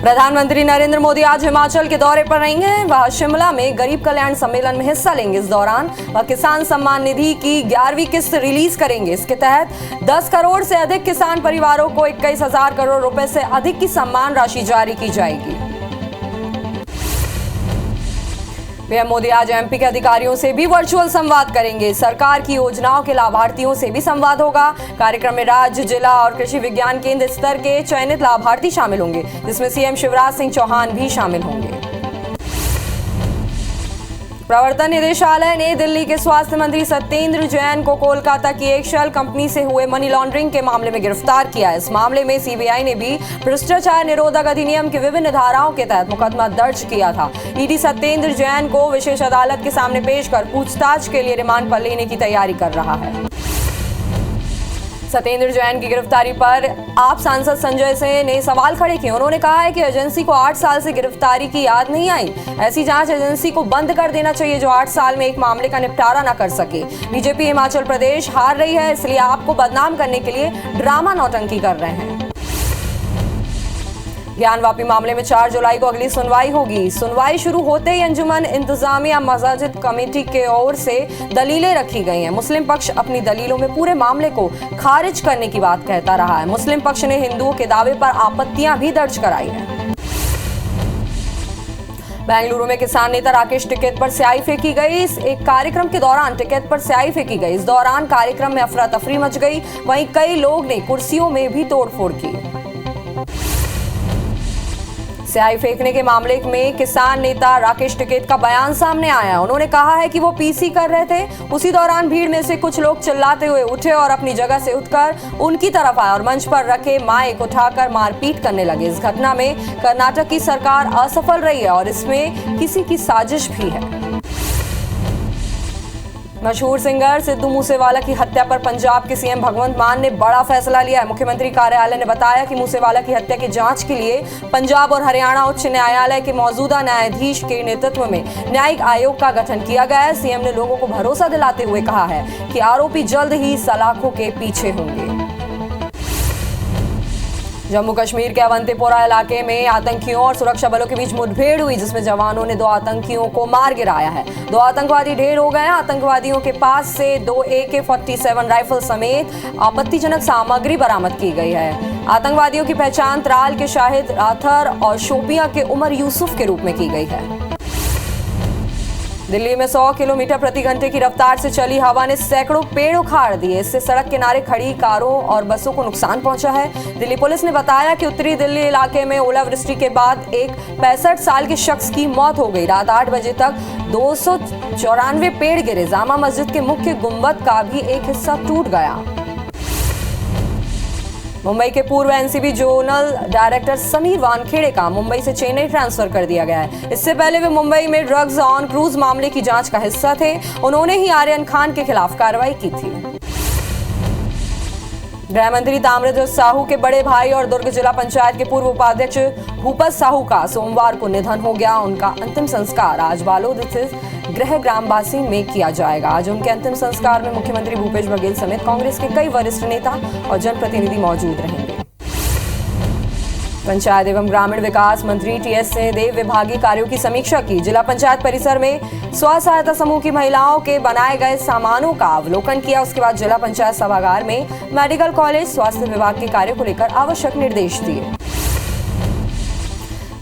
प्रधानमंत्री नरेंद्र मोदी आज हिमाचल के दौरे पर रहेंगे। वह शिमला में गरीब कल्याण सम्मेलन में हिस्सा लेंगे। इस दौरान वह किसान सम्मान निधि की 11वीं किस्त रिलीज करेंगे। इसके तहत 10 करोड़ से अधिक किसान परिवारों को 21,000 करोड़ रुपए से अधिक की सम्मान राशि जारी की जाएगी। पीएम मोदी आज एमपी के अधिकारियों से भी वर्चुअल संवाद करेंगे। सरकार की योजनाओं के लाभार्थियों से भी संवाद होगा। कार्यक्रम में राज्य, जिला और कृषि विज्ञान केंद्र स्तर के चयनित लाभार्थी शामिल होंगे, जिसमें सीएम शिवराज सिंह चौहान भी शामिल होंगे। प्रवर्तन निदेशालय ने दिल्ली के स्वास्थ्य मंत्री सत्येंद्र जैन को कोलकाता की एक शेल कंपनी से हुए मनी लॉन्ड्रिंग के मामले में गिरफ्तार किया है। इस मामले में सीबीआई ने भी भ्रष्टाचार निरोधक अधिनियम की विभिन्न धाराओं के तहत मुकदमा दर्ज किया था। ईडी सत्येंद्र जैन को विशेष अदालत के सामने पेश कर पूछताछ के लिए रिमांड पर लेने की तैयारी कर रहा है। सत्येंद्र जैन की गिरफ्तारी पर आप सांसद संजय सिंह ने सवाल खड़े किए। उन्होंने कहा है कि एजेंसी को 8 साल से गिरफ्तारी की याद नहीं आई। ऐसी जांच एजेंसी को बंद कर देना चाहिए जो 8 साल में एक मामले का निपटारा न कर सके। बीजेपी हिमाचल प्रदेश हार रही है, इसलिए आपको बदनाम करने के लिए ड्रामा नौटंकी कर रहे हैं। ज्ञानवापी मामले में 4 जुलाई को अगली सुनवाई होगी। सुनवाई शुरू होते ही अंजुमन इंतजामिया मसाजिद कमेटी की ओर से दलीलें रखी गई हैं। मुस्लिम पक्ष अपनी दलीलों में पूरे मामले को खारिज करने की बात कहता रहा है। मुस्लिम पक्ष ने हिंदुओं के दावे पर आपत्तियां भी दर्ज कराई हैं। बेंगलुरु में किसान नेता राकेश टिकैत पर स्याही फेंकी गई। एक कार्यक्रम के दौरान टिकैत पर स्याही फेंकी गई। इस दौरान कार्यक्रम में अफरा तफरी मच गई। वहीं कई लोग ने कुर्सियों में भी तोड़फोड़ की। स्याही फेंकने के मामले में किसान नेता राकेश टिकैत का बयान सामने आया। उन्होंने कहा है कि वो पीसी कर रहे थे। उसी दौरान भीड़ में से कुछ लोग चिल्लाते हुए उठे और अपनी जगह से उठकर उनकी तरफ आए और मंच पर रखे माइक उठाकर मारपीट करने लगे। इस घटना में कर्नाटक की सरकार असफल रही है और इसमें किसी की साजिश भी है। मशहूर सिंगर सिद्धू मूसेवाला की हत्या पर पंजाब के सीएम भगवंत मान ने बड़ा फैसला लिया है। मुख्यमंत्री कार्यालय ने बताया कि मूसेवाला की हत्या की जांच के लिए पंजाब और हरियाणा उच्च न्यायालय के मौजूदा न्यायाधीश के नेतृत्व में न्यायिक आयोग का गठन किया गया है। सीएम ने लोगों को भरोसा दिलाते हुए कहा है कि आरोपी जल्द ही सलाखों के पीछे होंगे। जम्मू कश्मीर के अवंतीपोरा इलाके में आतंकियों और सुरक्षा बलों के बीच मुठभेड़ हुई, जिसमें जवानों ने 2 आतंकियों को मार गिराया है। 2 आतंकवादी ढेर हो गए हैं। आतंकवादियों के पास से 2 AK-47 राइफल समेत आपत्तिजनक सामग्री बरामद की गई है। आतंकवादियों की पहचान त्राल के शाहिद राथर और शोपियां के उमर यूसुफ के रूप में की गई है। दिल्ली में 100 किलोमीटर प्रति घंटे की रफ्तार से चली हवा ने सैकड़ों पेड़ उखाड़ दिए। इससे सड़क किनारे खड़ी कारों और बसों को नुकसान पहुंचा है। दिल्ली पुलिस ने बताया कि उत्तरी दिल्ली इलाके में ओलावृष्टि के बाद एक 65 साल के शख्स की मौत हो गई। रात 8 बजे तक 294 पेड़ गिरे। जामा मस्जिद के मुख्य गुंबद का भी एक हिस्सा टूट गया। मुंबई के पूर्व NCB zonal director Sameer Wankhede का मुंबई से चेन्नई ट्रांसफर कर दिया गया है। इससे पहले वे मुंबई में ड्रग्स ऑन क्रूज मामले की जांच का हिस्सा थे। उन्होंने ही आर्यन खान के खिलाफ कार्रवाई की थी। गृह मंत्री ताम्रध्वज साहू के बड़े भाई और दुर्ग जिला पंचायत के पूर्व उपाध्यक्ष भूपत साहू का सोमवार को निधन हो गया। उनका अंतिम संस्कार आज बालोद स्थित गृह ग्रामवासी में किया जाएगा। आज उनके अंतिम संस्कार में मुख्यमंत्री भूपेश बघेल समेत कांग्रेस के कई वरिष्ठ नेता और जनप्रतिनिधि मौजूद रहेंगे। पंचायत एवं ग्रामीण विकास मंत्री टीएस सिंहदेव विभागीय कार्यों की समीक्षा की। जिला पंचायत परिसर में स्व सहायता समूह की महिलाओं के बनाए गए सामानों का अवलोकन किया। उसके बाद जिला पंचायत सभागार में मेडिकल कॉलेज, स्वास्थ्य विभाग के कार्यों को लेकर आवश्यक निर्देश दिए।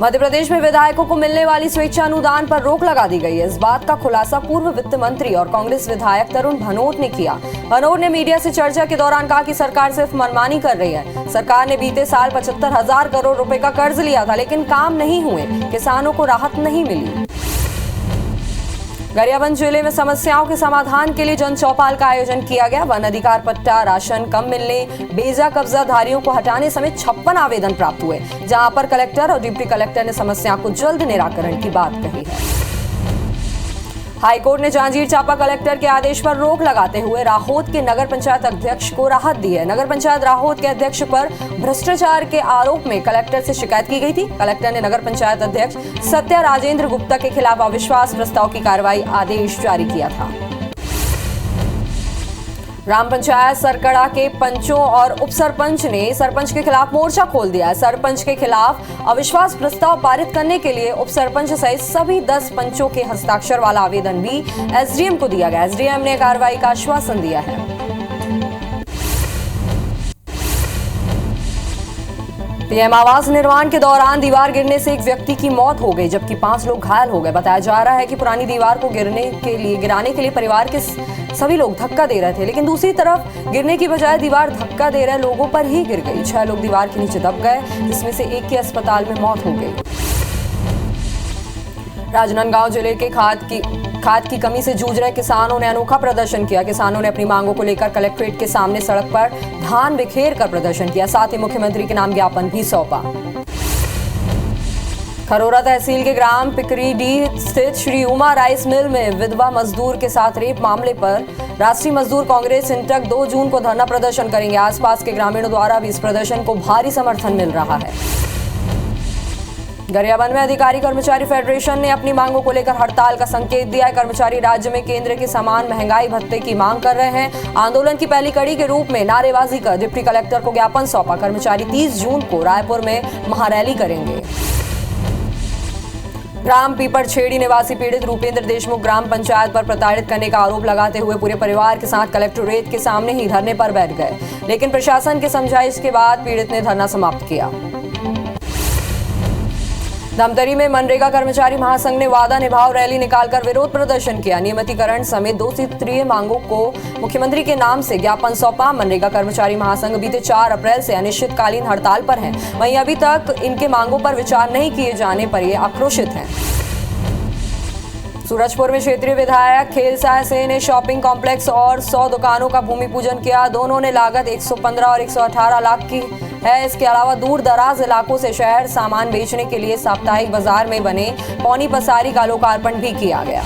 मध्य प्रदेश में विधायकों को मिलने वाली स्वेच्छा अनुदान पर रोक लगा दी गई है। इस बात का खुलासा पूर्व वित्त मंत्री और कांग्रेस विधायक तरुण भनोट ने किया। भनोट ने मीडिया से चर्चा के दौरान कहा कि सरकार सिर्फ मनमानी कर रही है। सरकार ने बीते साल 75,000 करोड़ रुपए का कर्ज लिया था, लेकिन काम नहीं हुए, किसानों को राहत नहीं मिली। गरियाबंद जिले में समस्याओं के समाधान के लिए जन चौपाल का आयोजन किया गया। वन अधिकार पट्टा, राशन कम मिलने, बेजा कब्जाधारियों को हटाने समेत 56 आवेदन प्राप्त हुए, जहां पर कलेक्टर और डिप्टी कलेक्टर ने समस्या को जल्द निराकरण की बात कही है। हाईकोर्ट ने जांजगीर चांपा कलेक्टर के आदेश पर रोक लगाते हुए राहोत के नगर पंचायत अध्यक्ष को राहत दी है। नगर पंचायत राहोत के अध्यक्ष पर भ्रष्टाचार के आरोप में कलेक्टर से शिकायत की गई थी। कलेक्टर ने नगर पंचायत अध्यक्ष सत्या राजेंद्र गुप्ता के खिलाफ अविश्वास प्रस्ताव की कार्रवाई आदेश जारी किया था। ग्राम पंचायत सरकड़ा के पंचों और उप सरपंच ने सरपंच के खिलाफ मोर्चा खोल दिया है। सरपंच के खिलाफ अविश्वास प्रस्ताव पारित करने के लिए उप सरपंच सहित सभी 10 पंचों के हस्ताक्षर वाला आवेदन भी एसडीएम को दिया गया। एसडीएम ने कार्रवाई का आश्वासन दिया है। पीएम आवास निर्माण के दौरान दीवार गिरने से एक व्यक्ति की मौत हो गई, जबकि 5 लोग घायल हो गए। बताया जा रहा है कि पुरानी दीवार को गिराने के लिए परिवार के सभी लोग धक्का दे रहे थे, लेकिन दूसरी तरफ गिरने की बजाय दीवार धक्का दे रहे लोगों पर ही गिर गई। 6 लोग दीवार के नीचे दब गए, जिसमें से एक की अस्पताल में मौत हो गई। राजनांदगांव जिले के खाद की कमी से जूझ रहे किसानों ने अनोखा प्रदर्शन किया। किसानों ने अपनी मांगों को लेकर कलेक्ट्रेट के सामने सड़क पर धान बिखेर कर प्रदर्शन किया। साथ ही मुख्यमंत्री के नाम ज्ञापन भी सौंपा। खरोरा तहसील के ग्राम पिकरीडीह स्थित श्री उमा राइस मिल में विधवा मजदूर के साथ रेप मामले पर राष्ट्रीय मजदूर कांग्रेस इंटक 2 जून को धरना प्रदर्शन करेंगे। आसपास के ग्रामीणों द्वारा भी इस प्रदर्शन को भारी समर्थन मिल रहा है। गरियाबंद में अधिकारी कर्मचारी फेडरेशन ने अपनी मांगों को लेकर हड़ताल का संकेत दिया है। कर्मचारी राज्य में केंद्र के समान महंगाई भत्ते की मांग कर रहे हैं। आंदोलन की पहली कड़ी के रूप में नारेबाजी कर डिप्टी कलेक्टर को ज्ञापन सौंपा। कर्मचारी 30 जून को रायपुर में महारैली करेंगे। ग्राम पीपरछेड़ी निवासी पीड़ित रूपेंद्र देशमुख ग्राम पंचायत पर प्रताड़ित करने का आरोप लगाते हुए पूरे परिवार के साथ कलेक्टोरेट के सामने ही धरने पर बैठ गए, लेकिन प्रशासन के समझाइश के बाद पीड़ित ने धरना समाप्त किया। धमतरी में मनरेगा कर्मचारी महासंघ ने वादा निभाओ रैली निकालकर विरोध प्रदर्शन किया। नियमितीकरण समेत 2 सूत्रीय मांगों को मुख्यमंत्री के नाम से ज्ञापन सौंपा। मनरेगा कर्मचारी महासंघ बीते 4 अप्रैल से अनिश्चितकालीन हड़ताल पर हैं। वहीं अभी तक इनके मांगों पर विचार नहीं किए जाने पर ये आक्रोशित हैं। सूरजपुर में क्षेत्रीय विधायक खेलसाय सिंह ने शॉपिंग कॉम्प्लेक्स और 100 दुकानों का भूमि पूजन किया। दोनों ने लागत 115 और 118 लाख की है। इसके अलावा दूर दराज इलाकों से शहर सामान बेचने के लिए साप्ताहिक बाजार में बने पौनी पसारी का लोकार्पण भी किया गया।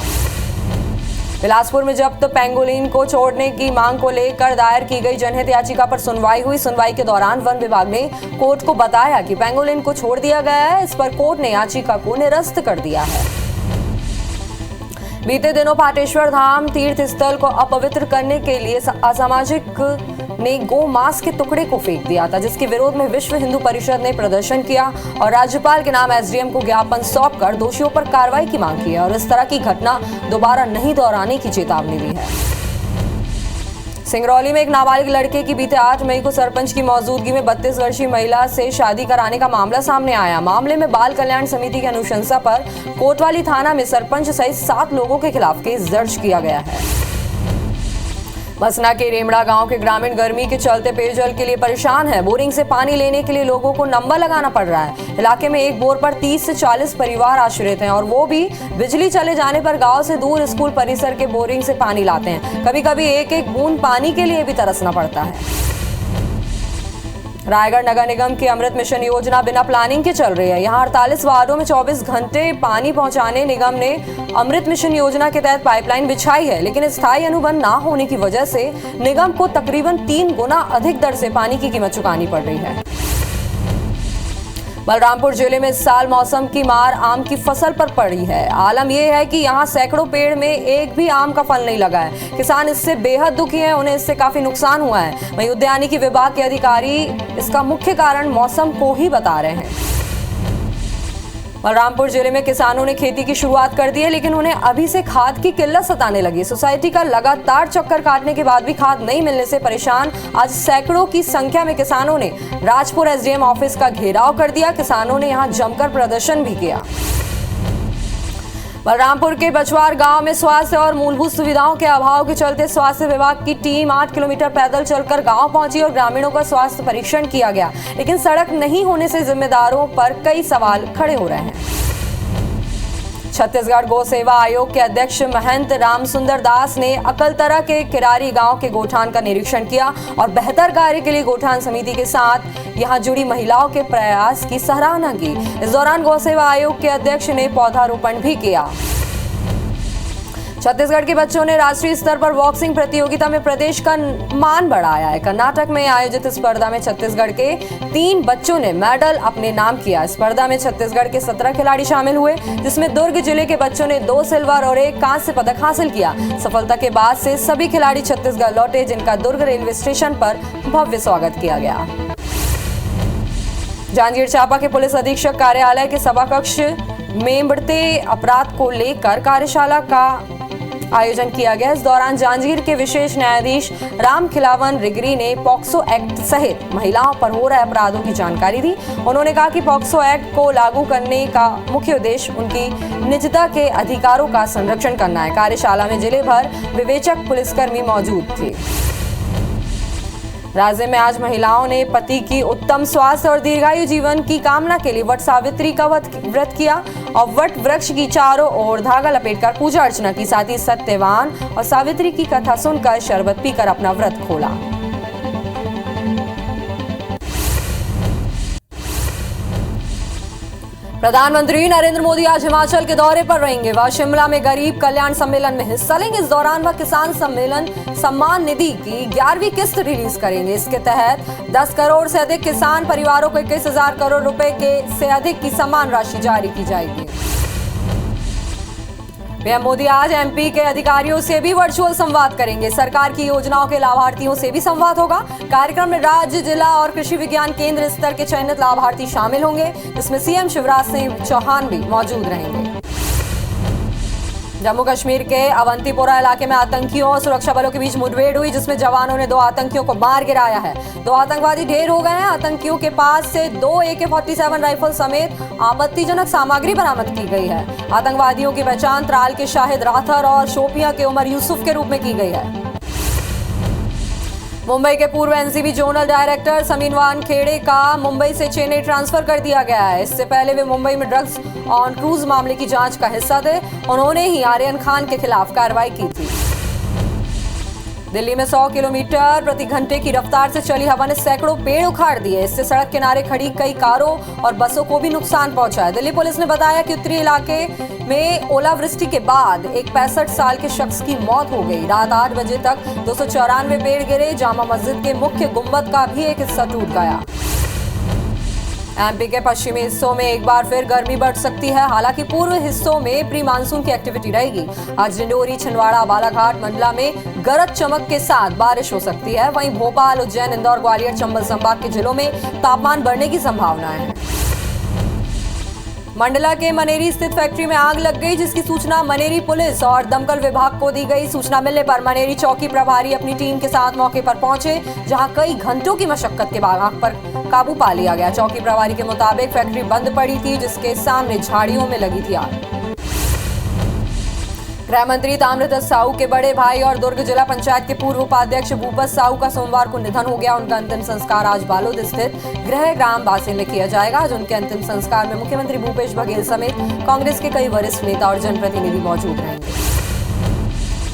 बिलासपुर में जब्त पेंगोलिन को छोड़ने की मांग को लेकर दायर की गई जनहित याचिका पर सुनवाई हुई। सुनवाई के दौरान वन विभाग ने कोर्ट को बताया कि पेंगोलिन को छोड़ दिया गया है। इस पर कोर्ट ने याचिका को निरस्त कर दिया है। बीते दिनों पाटेश्वर धाम तीर्थ स्थल को अपवित्र करने के लिए असामाजिक ने गो मांस के टुकड़े को फेंक दिया था, जिसके विरोध में विश्व हिंदू परिषद ने प्रदर्शन किया और राज्यपाल के नाम एसडीएम को ज्ञापन सौंपकर दोषियों पर कार्रवाई की मांग की है और इस तरह की घटना दोबारा नहीं दोहराने की चेतावनी दी है। सिंगरौली में एक नाबालिग लड़के की बीते 8 मई को सरपंच की मौजूदगी में 32 वर्षीय महिला से शादी कराने का मामला सामने आया। मामले में बाल कल्याण समिति की अनुशंसा पर कोतवाली थाना में सरपंच सहित 7 लोगों के खिलाफ केस दर्ज किया गया है। बसना के रेमड़ा गांव के ग्रामीण गर्मी के चलते पेयजल के लिए परेशान है। बोरिंग से पानी लेने के लिए लोगों को नंबर लगाना पड़ रहा है। इलाके में एक बोर पर 30 से 40 परिवार आश्रित हैं और वो भी बिजली चले जाने पर गांव से दूर स्कूल परिसर के बोरिंग से पानी लाते हैं। कभी कभी एक एक बूंद पानी के लिए भी तरसना पड़ता है। रायगढ़ नगर निगम की अमृत मिशन योजना बिना प्लानिंग के चल रही है। यहाँ 48 वार्डों में 24 घंटे पानी पहुंचाने निगम ने अमृत मिशन योजना के तहत पाइपलाइन बिछाई है, लेकिन स्थायी अनुबंध ना होने की वजह से निगम को तकरीबन 3 गुना अधिक दर से पानी की कीमत चुकानी पड़ रही है। बलरामपुर जिले में इस साल मौसम की मार आम की फसल पर पड़ी है। आलम यह है कि यहाँ सैकड़ों पेड़ में एक भी आम का फल नहीं लगा है। किसान इससे बेहद दुखी हैं, उन्हें इससे काफी नुकसान हुआ है। वहीं उद्यानिकी विभाग के अधिकारी इसका मुख्य कारण मौसम को ही बता रहे हैं। बलरामपुर जिले में किसानों ने खेती की शुरुआत कर दी है, लेकिन उन्हें अभी से खाद की किल्लत सताने लगी। सोसाइटी का लगातार चक्कर काटने के बाद भी खाद नहीं मिलने से परेशान आज सैकड़ों की संख्या में किसानों ने राजपुर एसडीएम ऑफिस का घेराव कर दिया। किसानों ने यहां जमकर प्रदर्शन भी किया। बलरामपुर के बछवार गांव में स्वास्थ्य और मूलभूत सुविधाओं के अभाव के चलते स्वास्थ्य विभाग की टीम 8 किलोमीटर पैदल चलकर गांव पहुंची और ग्रामीणों का स्वास्थ्य परीक्षण किया गया, लेकिन सड़क नहीं होने से जिम्मेदारों पर कई सवाल खड़े हो रहे हैं। छत्तीसगढ़ गौ सेवा आयोग के अध्यक्ष महंत रामसुंदर दास ने अकलतरा के किरारी गांव के गोठान का निरीक्षण किया और बेहतर कार्य के लिए गोठान समिति के साथ यहां जुड़ी महिलाओं के प्रयास की सराहना की। इस दौरान गौ सेवा आयोग के अध्यक्ष ने पौधारोपण भी किया। छत्तीसगढ़ के बच्चों ने राष्ट्रीय स्तर पर बॉक्सिंग प्रतियोगिता में प्रदेश का मान बढ़ाया है। कर्नाटक में आयोजित स्पर्धा में छत्तीसगढ़ के 3 बच्चों ने मेडल अपने नाम किया। स्पर्धा में छत्तीसगढ़ के 17 खिलाड़ी शामिल हुए, जिसमें दुर्ग जिले के बच्चों ने 2 सिल्वर और 1 कांस्य पदक हासिल किया। सफलता के बाद से सभी खिलाड़ी छत्तीसगढ़ लौटे, जिनका दुर्ग रेलवे स्टेशन पर भव्य स्वागत किया गया। जांजगीर चांपा के पुलिस अधीक्षक कार्यालय के सभा कक्ष में बढ़ते अपराध को लेकर कार्यशाला का आयोजन किया गया। इस दौरान जांजगीर के विशेष न्यायाधीश राम खिलावन रिगरी ने पॉक्सो एक्ट सहित महिलाओं पर हो रहे अपराधों की जानकारी दी। उन्होंने कहा कि पॉक्सो एक्ट को लागू करने का मुख्य उद्देश्य उनकी निजता के अधिकारों का संरक्षण करना है। कार्यशाला में जिले भर विवेचक पुलिसकर्मी मौजूद थे। राज्य में आज महिलाओं ने पति की उत्तम स्वास्थ्य और दीर्घायु जीवन की कामना के लिए वट सावित्री का व्रत किया और वट वृक्ष की चारों ओर धागा लपेटकर पूजा अर्चना की। साथ ही सत्यवान और सावित्री की कथा सुनकर शरबत पीकर अपना व्रत खोला। प्रधानमंत्री नरेंद्र मोदी आज हिमाचल के दौरे पर रहेंगे। वह शिमला में गरीब कल्याण सम्मेलन में हिस्सा लेंगे। इस दौरान वह किसान सम्मान निधि की 11वीं किस्त रिलीज करेंगे। इसके तहत 10 करोड़ से अधिक किसान परिवारों को 21,000 करोड़ रुपए से अधिक की सम्मान राशि जारी की जाएगी। पीएम मोदी आज एमपी के अधिकारियों से भी वर्चुअल संवाद करेंगे। सरकार की योजनाओं के लाभार्थियों से भी संवाद होगा। कार्यक्रम में राज्य, जिला और कृषि विज्ञान केंद्र स्तर के चयनित लाभार्थी शामिल होंगे, जिसमें सीएम शिवराज सिंह चौहान भी मौजूद रहेंगे। जम्मू कश्मीर के अवंतीपोरा इलाके में आतंकियों और सुरक्षा बलों के बीच मुठभेड़ हुई, जिसमें जवानों ने 2 आतंकियों को मार गिराया है। 2 आतंकवादी ढेर हो गए हैं। आतंकियों के पास से 2 AK-47 राइफल समेत आपत्तिजनक सामग्री बरामद की गई है। आतंकवादियों की पहचान त्राल के शाहिद राथर और शोपियां के उमर यूसुफ के रूप में की गई है। मुंबई के पूर्व NCB zonal director Sameen Wankhede का मुंबई से चेन्नई ट्रांसफर कर दिया गया है। इससे पहले वे मुंबई में ड्रग्स ऑन क्रूज मामले की जांच का हिस्सा थे। उन्होंने ही आर्यन खान के खिलाफ कार्रवाई की थी। दिल्ली में 100 किलोमीटर प्रति घंटे की रफ्तार से चली हवा ने सैकड़ों पेड़ उखाड़ दिए। इससे सड़क किनारे खड़ी कई कारों और बसों को भी नुकसान पहुंचा है। दिल्ली पुलिस ने बताया कि उत्तरी इलाके में ओलावृष्टि के बाद एक 65 साल के शख्स की मौत हो गई। रात 8 बजे तक 294 पेड़ गिरे। जामा मस्जिद के मुख्य गुंबद का भी एक हिस्सा टूट गया। एमपी के पश्चिमी हिस्सों में एक बार फिर गर्मी बढ़ सकती है। हालांकि पूर्व हिस्सों में प्री मानसून की एक्टिविटी रहेगी। आज डिंडोरी, छिंदवाड़ा, बालाघाट, मंडला में गरज चमक के साथ बारिश हो सकती है। वहीं भोपाल, उज्जैन, इंदौर, ग्वालियर, चंबल संभाग के जिलों में तापमान बढ़ने की संभावना है। मंडला के मनेरी स्थित फैक्ट्री में आग लग गई, जिसकी सूचना मनेरी पुलिस और दमकल विभाग को दी गई। सूचना मिलने पर मनेरी चौकी प्रभारी अपनी टीम के साथ मौके पर पहुंचे, जहां कई घंटों की मशक्कत के बाद आग पर काबू पा लिया गया। चौकी प्रभारी के मुताबिक फैक्ट्री बंद पड़ी थी, जिसके सामने झाड़ियों में लगी थी आग। गृह मंत्री ताम्रध्वज साहू के बड़े भाई और दुर्ग जिला पंचायत के पूर्व उपाध्यक्ष भूपत साहू का सोमवार को निधन हो गया। उनका अंतिम संस्कार आज बालोद स्थित गृह ग्राम बासे में किया जाएगा। आज उनके अंतिम संस्कार में मुख्यमंत्री भूपेश बघेल समेत कांग्रेस के कई वरिष्ठ नेता और जनप्रतिनिधि मौजूद रहेंगे।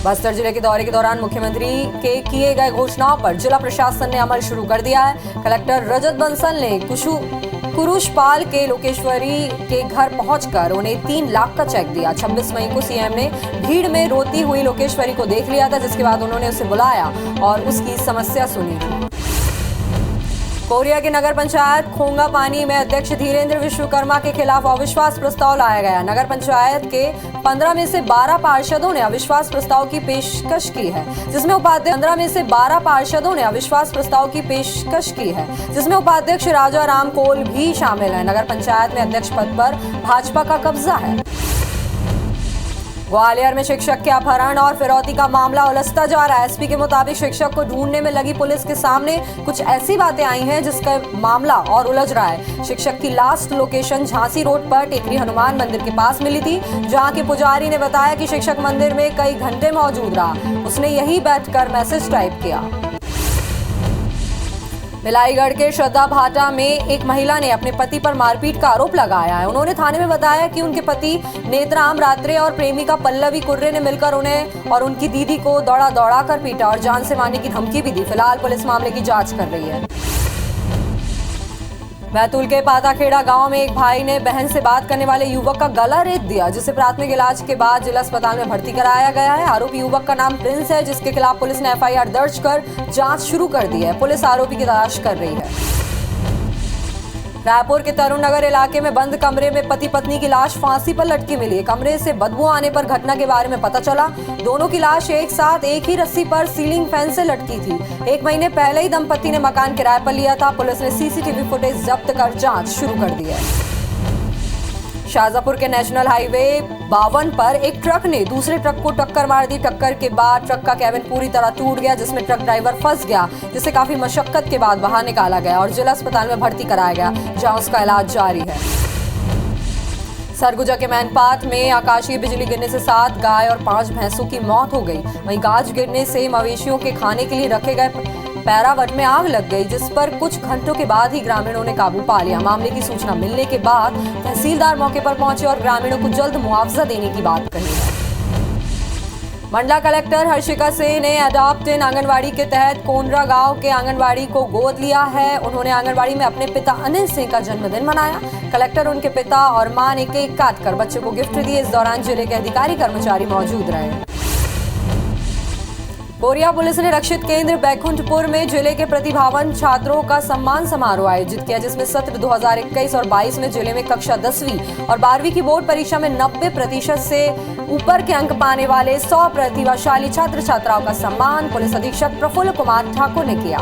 बस्तर जिले के दौरे के दौरान मुख्यमंत्री के किए गए घोषणाओं पर जिला प्रशासन ने अमल शुरू कर दिया है। कलेक्टर रजत बंसल ने कुरुशपाल के लोकेश्वरी के घर पहुंचकर उन्हें 3 लाख का चेक दिया। 26 मई को सीएम ने भीड़ में रोती हुई लोकेश्वरी को देख लिया था, जिसके बाद उन्होंने उसे बुलाया और उसकी समस्या सुनी। कोरिया के नगर पंचायत खोंगापानी में अध्यक्ष धीरेन्द्र विश्वकर्मा के खिलाफ अविश्वास प्रस्ताव लाया गया। नगर पंचायत के 15 में से 12 पार्षदों ने अविश्वास प्रस्ताव की पेशकश की है, जिसमें उपाध्यक्ष राजा राम कोल भी शामिल है। नगर पंचायत में अध्यक्ष पद पर भाजपा का कब्जा है। ग्वालियर में शिक्षक के अपहरण और फिरौती का मामला उलझता जा रहा है। एसपी के मुताबिक शिक्षक को ढूंढने में लगी पुलिस के सामने कुछ ऐसी बातें आई हैं जिसका मामला और उलझ रहा है। शिक्षक की लास्ट लोकेशन झांसी रोड पर टेकरी हनुमान मंदिर के पास मिली थी, जहां के पुजारी ने बताया कि शिक्षक मंदिर में कई घंटे मौजूद रहा। उसने यहीं बैठकर मैसेज टाइप किया। भिलाईगढ़ के श्रद्धा भाटा में एक महिला ने अपने पति पर मारपीट का आरोप लगाया है। उन्होंने थाने में बताया कि उनके पति नेत्राम रात्रे और प्रेमिका पल्लवी कुर्रे ने मिलकर उन्हें और उनकी दीदी को दौड़ा कर पीटा और जान से मारने की धमकी भी दी। फिलहाल पुलिस मामले की जांच कर रही है। बैतूल के पाताखेड़ा गांव में एक भाई ने बहन से बात करने वाले युवक का गला रेत दिया, जिसे प्राथमिक इलाज के बाद जिला अस्पताल में भर्ती कराया गया है। आरोपी युवक का नाम प्रिंस है, जिसके खिलाफ पुलिस ने एफआईआर दर्ज कर जांच शुरू कर दी है। पुलिस आरोपी की तलाश कर रही है। रायपुर के तरुण नगर इलाके में बंद कमरे में पति पत्नी की लाश फांसी पर लटकी मिली है। कमरे से बदबू आने पर घटना के बारे में पता चला। दोनों की लाश एक साथ एक ही रस्सी पर सीलिंग फैन से लटकी थी। 1 महीने पहले ही दंपति ने मकान किराए पर लिया था। पुलिस ने सीसीटीवी फुटेज जब्त कर जांच शुरू कर दी है। शाहजहांपुर के नेशनल हाईवे 52 पर एक ट्रक ने दूसरे ट्रक को टक्कर मार दी। टक्कर के बाद ट्रक का कैबिन पूरी तरह टूट गया, जिसमें ट्रक ड्राइवर फंस गया, जिसे काफी मशक्कत के बाद बाहर निकाला गया और जिला अस्पताल में भर्ती कराया गया, जहां उसका इलाज जारी है। सरगुजा के मैनपाट में आकाशीय बिजली गिरने से 7 गाय और 5 भैंसों की मौत हो गई। वहीं गाज गिरने से मवेशियों के खाने के लिए रखे गए पैरावट में आग लग गई, जिस पर कुछ घंटों के बाद ही ग्रामीणों ने काबू पा लिया। मामले की सूचना मिलने के बाद तहसीलदार मौके पर पहुंचे और ग्रामीणों को जल्द मुआवजा देने की बात कही है। मंडला कलेक्टर हर्षिका सिंह ने अडॉप्ट इन आंगनवाड़ी के तहत कोनरा गांव के आंगनवाड़ी को गोद लिया है। उन्होंने आंगनवाड़ी में अपने पिता अनिल सिंह का जन्मदिन मनाया। कलेक्टर उनके पिता और मां ने केक काटकर बच्चे को गिफ्ट दिए। इस दौरान जिले के अधिकारी कर्मचारी मौजूद रहे। बोरिया पुलिस ने रक्षित केंद्र बैकुंठपुर में जिले के प्रतिभावान छात्रों का सम्मान समारोह आयोजित किया, जिसमें सत्र 2021 और 22 में जिले में कक्षा 10वीं और 12वीं की बोर्ड परीक्षा में 90% से ऊपर के अंक पाने वाले 100 प्रतिभाशाली छात्र छात्राओं का सम्मान पुलिस अधीक्षक प्रफुल्ल कुमार ठाकुर ने किया।